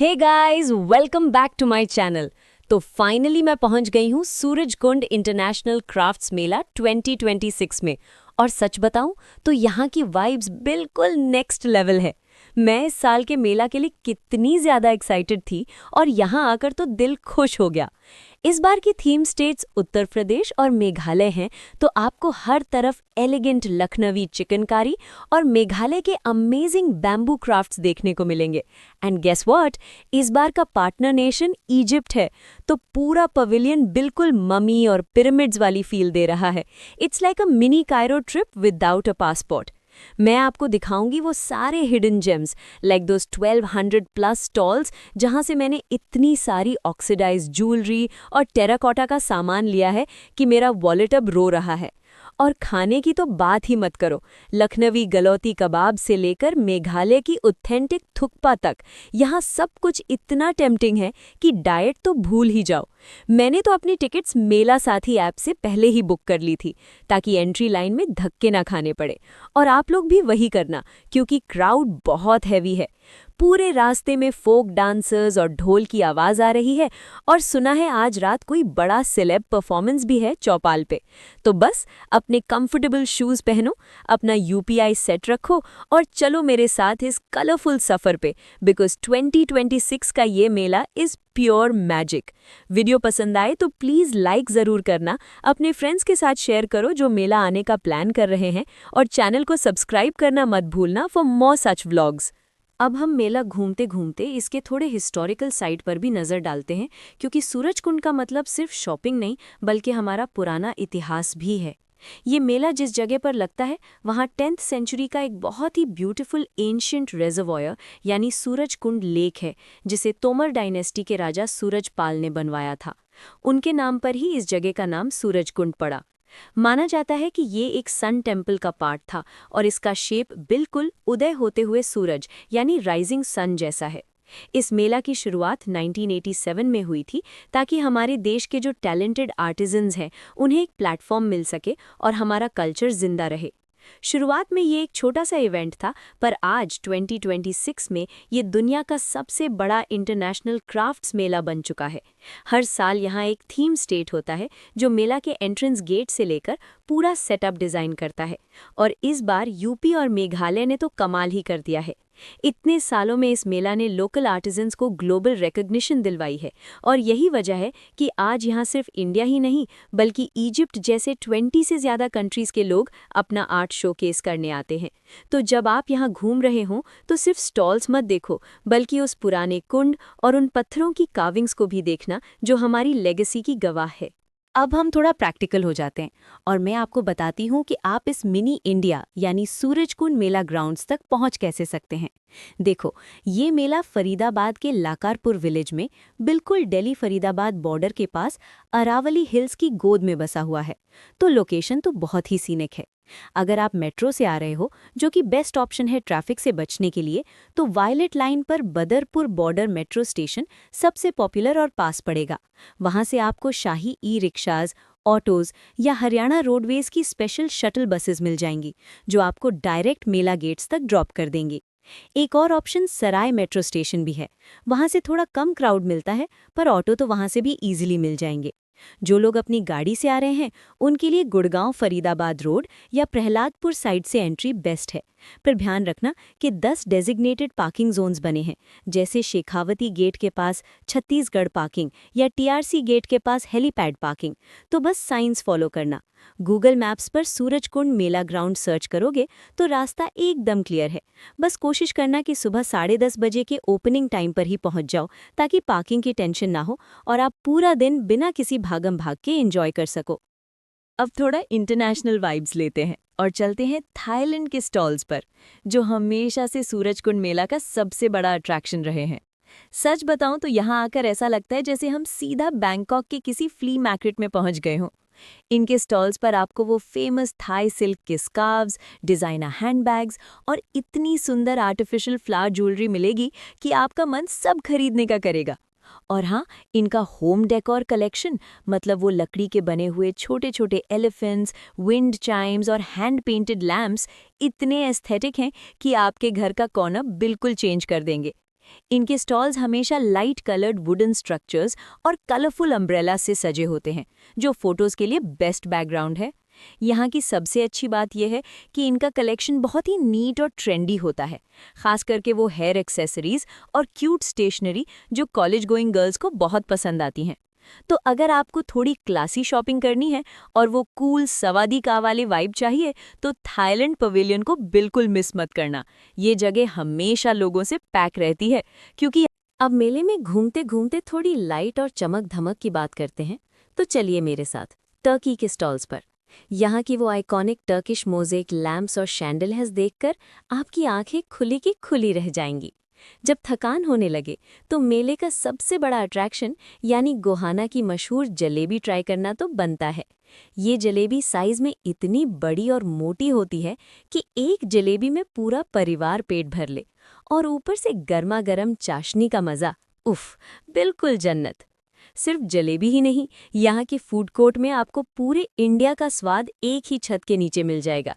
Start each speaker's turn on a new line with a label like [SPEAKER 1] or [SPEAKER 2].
[SPEAKER 1] Hey guys, welcome back to my channel. तो finally मैं पहुंच गई हूं सूरजकुंड इंटरनेशनल क्राफ्ट्स मेला 2026 में। और सच बताऊं तो यहाँ की वाइब्स बिल्कुल नेक्स्ट लेवल है। मैं इस साल के मेला के लिए कितनी ज़्यादा एक्साइटेड थी और यहाँ आकर तो दिल खुश हो गया। इस बार की थीम स्टेट्स उत्तर प्रदेश और मेघालय हैं, तो आपको हर तरफ एलिगेंट लखनवी चिकनकारी और मेघालय के अमेजिंग बैम्बू क्राफ्ट्स देखने को मिलेंगे। एंड गेस व्हाट, इस बार का पार्टनर नेशन इजिप्ट है, तो पूरा पवेलियन बिल्कुल ममी और पिरामिड्स वाली फील दे रहा है। It's like a mini Cairo trip without a passport. मैं आपको दिखाऊंगी वो सारे hidden gems, like those 1200 plus stalls जहां से मैंने इतनी सारी ऑक्सीडाइज्ड ज्वेलरी और टेराकोटा का सामान लिया है कि मेरा वॉलेट अब रो रहा है। और खाने की तो बात ही मत करो। लखनवी गलौती कबाब से लेकर मेघालय की ऑथेंटिक थुक्पा तक, यहाँ सब कुछ इतना टेम्पटिंग है कि डाइट तो भूल ही जाओ। मैंने तो अपनी टिकट्स मेला साथी ऐप से पहले ही बुक कर ली थी, ताकि एंट्री लाइन में धक्के ना खाने पड़े। और आप लोग भी वही करना, क्योंकि क्राउड बहुत हैवी है। पूरे रास्ते में फोक डांसर्स और ढोल की आवाज़ आ रही है, और सुना है आज रात कोई बड़ा सेलेब परफॉर्मेंस भी है चौपाल पे। तो बस अपने कंफर्टेबल शूज़ पहनो, अपना यूपीआई सेट रखो और चलो मेरे साथ इस कलरफुल सफ़र पे, बिकॉज 2026 का ये मेला इज़ प्योर मैजिक। वीडियो पसंद आए तो प्लीज़ लाइक ज़रूर करना, अपने फ्रेंड्स के साथ शेयर करो जो मेला आने का प्लान कर रहे हैं, और चैनल को सब्सक्राइब करना मत भूलना फॉर मोर सच व्लॉग्स। अब हम मेला घूमते घूमते इसके थोड़े हिस्टोरिकल साइट पर भी नज़र डालते हैं, क्योंकि सूरजकुंड का मतलब सिर्फ शॉपिंग नहीं बल्कि हमारा पुराना इतिहास भी है। ये मेला जिस जगह पर लगता है वहाँ 10th सेंचुरी का एक बहुत ही ब्यूटीफुल एंशियंट रिजर्वॉयर यानी सूरजकुंड लेक है, जिसे तोमर डायनेस्टी के राजा सूरजपाल ने बनवाया था। उनके नाम पर ही इस जगह का नाम सूरजकुंड पड़ा। माना जाता है कि ये एक सन टेम्पल का पार्ट था और इसका शेप बिल्कुल उदय होते हुए सूरज यानी राइजिंग सन जैसा है। इस मेला की शुरुआत 1987 में हुई थी, ताकि हमारे देश के जो टैलेंटेड आर्टिजन्स हैं उन्हें एक प्लेटफॉर्म मिल सके और हमारा कल्चर जिंदा रहे। शुरुआत में ये एक छोटा सा इवेंट था, पर आज 2026 में ये दुनिया का सबसे बड़ा इंटरनेशनल क्राफ्ट्स मेला बन चुका है। हर साल यहाँ एक थीम स्टेट होता है जो मेला के एंट्रेंस गेट से लेकर पूरा सेटअप डिज़ाइन करता है, और इस बार यूपी और मेघालय ने तो कमाल ही कर दिया है। इतने सालों में इस मेला ने लोकल आर्टिजन्स को ग्लोबल रिकॉग्निशन दिलवाई है, और यही वजह है कि आज यहाँ सिर्फ इंडिया ही नहीं बल्कि इजिप्ट जैसे 20 से ज़्यादा कंट्रीज़ के लोग अपना आर्ट शोकेस करने आते हैं। तो जब आप यहाँ घूम रहे हों तो सिर्फ स्टॉल्स मत देखो, बल्कि उस पुराने कुंड और उन पत्थरों की कार्विंग्स को भी देखना जो हमारी लेगेसी की गवाह है। अब हम थोड़ा प्रैक्टिकल हो जाते हैं और मैं आपको बताती हूँ कि आप इस मिनी इंडिया यानी सूरजकुंड मेला ग्राउंड्स तक पहुँच कैसे सकते हैं। देखो, ये मेला फरीदाबाद के लाकारपुर विलेज में, बिल्कुल दिल्ली फरीदाबाद बॉर्डर के पास अरावली हिल्स की गोद में बसा हुआ है। तो लोकेशन तो बहुत ही सीनिक है। अगर आप मेट्रो से आ रहे हो, जो कि बेस्ट ऑप्शन है ट्रैफिक से बचने के लिए, तो वायलेट लाइन पर बदरपुर बॉर्डर मेट्रो स्टेशन सबसे पॉपुलर और पास पड़ेगा। वहां से आपको शाही ई रिक्शाज, ऑटोज या हरियाणा रोडवेज की स्पेशल शटल बसेस मिल जाएंगी, जो आपको डायरेक्ट मेला गेट्स तक ड्रॉप कर देंगी। एक और ऑप्शन सराय मेट्रो स्टेशन भी है। वहां से थोड़ा कम क्राउड मिलता है, पर ऑटो तो वहां से भी इजीली मिल जाएंगे। जो लोग अपनी गाड़ी से आ रहे हैं उनके लिए गुड़गांव फरीदाबाद रोड या प्रहलादपुर साइड से एंट्री बेस्ट है। पर ध्यान रखना कि 10 डेजिग्नेटेड पार्किंग जोन्स बने हैं, जैसे शेखावती गेट के पास छत्तीसगढ़ पार्किंग या टीआरसी गेट के पास हेलीपैड पार्किंग। तो बस साइंस फॉलो करना। गूगल मैप्स पर सूरजकुंड मेला ग्राउंड सर्च करोगे तो रास्ता एकदम क्लियर है। बस कोशिश करना कि सुबह 10:30 बजे के ओपनिंग टाइम पर ही पहुंच जाओ, ताकि पार्किंग की टेंशन ना हो और आप पूरा दिन बिना किसी भागम भाग के एंजॉय कर सको। अब थोड़ा इंटरनेशनल वाइब्स लेते हैं और चलते हैं थाईलैंड के स्टॉल्स पर, जो हमेशा से सूरजकुंड मेला का सबसे बड़ा अट्रैक्शन रहे हैं। सच बताऊं तो यहाँ आकर ऐसा लगता है जैसे हम सीधा बैंकॉक के किसी फ्ली मार्केट में पहुंच गए हों। इनके स्टॉल्स पर आपको वो फेमस थाई सिल्क के स्कार्व्स, डिज़ाइनर हैंडबैग्स और इतनी सुंदर आर्टिफिशियल फ्लावर ज्वेलरी मिलेगी कि आपका मन सब खरीदने का करेगा। और हाँ, इनका होम डेकोर कलेक्शन, मतलब वो लकड़ी के बने हुए छोटे छोटे एलिफेंट्स, विंड चाइम्स और हैंड पेंटेड लैम्प्स इतने एस्थेटिक हैं कि आपके घर का कॉर्नर बिल्कुल चेंज कर देंगे।
[SPEAKER 2] इनके स्टॉल्स हमेशा लाइट कलर्ड वुडन स्ट्रक्चर्स और कलरफुल अम्ब्रेला से सजे होते हैं, जो फोटोज के लिए बेस्ट बैकग्राउंड है। यहाँ की सबसे अच्छी बात यह है कि इनका कलेक्शन बहुत ही नीट और ट्रेंडी होता है, खास करके वो हेयर एक्सेसरीज और क्यूट स्टेशनरी जो कॉलेज गोइंग गर्ल्स को बहुत पसंद आती हैं। तो अगर आपको थोड़ी क्लासी शॉपिंग करनी है और वो कूल सवादी का वाले वाइब चाहिए, तो थाईलैंड पवेलियन को बिल्कुल मिस मत करना। ये जगह हमेशा लोगों से पैक रहती है, क्योंकि
[SPEAKER 1] अब मेले में घूमते घूमते थोड़ी लाइट और चमक धमक की बात करते हैं, तो चलिए मेरे साथ टर्की के स्टॉल्स पर। यहाँ की वो आइकॉनिक टर्किश मोज़ेक लैम्प्स और शैंडलहेस देखकर आपकी आंखें खुली की खुली रह जाएंगी। जब थकान होने लगे तो मेले का सबसे बड़ा अट्रैक्शन यानी गोहाना की मशहूर जलेबी ट्राई करना तो बनता है। ये जलेबी साइज में इतनी बड़ी और मोटी होती है कि एक जलेबी में पूरा परिवार पेट भर ले, और ऊपर से गर्मा गर्म चाशनी का मज़ा, उफ, बिल्कुल जन्नत। सिर्फ जलेबी ही नहीं, यहाँ के फूड कोर्ट में आपको पूरे इंडिया का स्वाद एक ही छत के नीचे मिल जाएगा,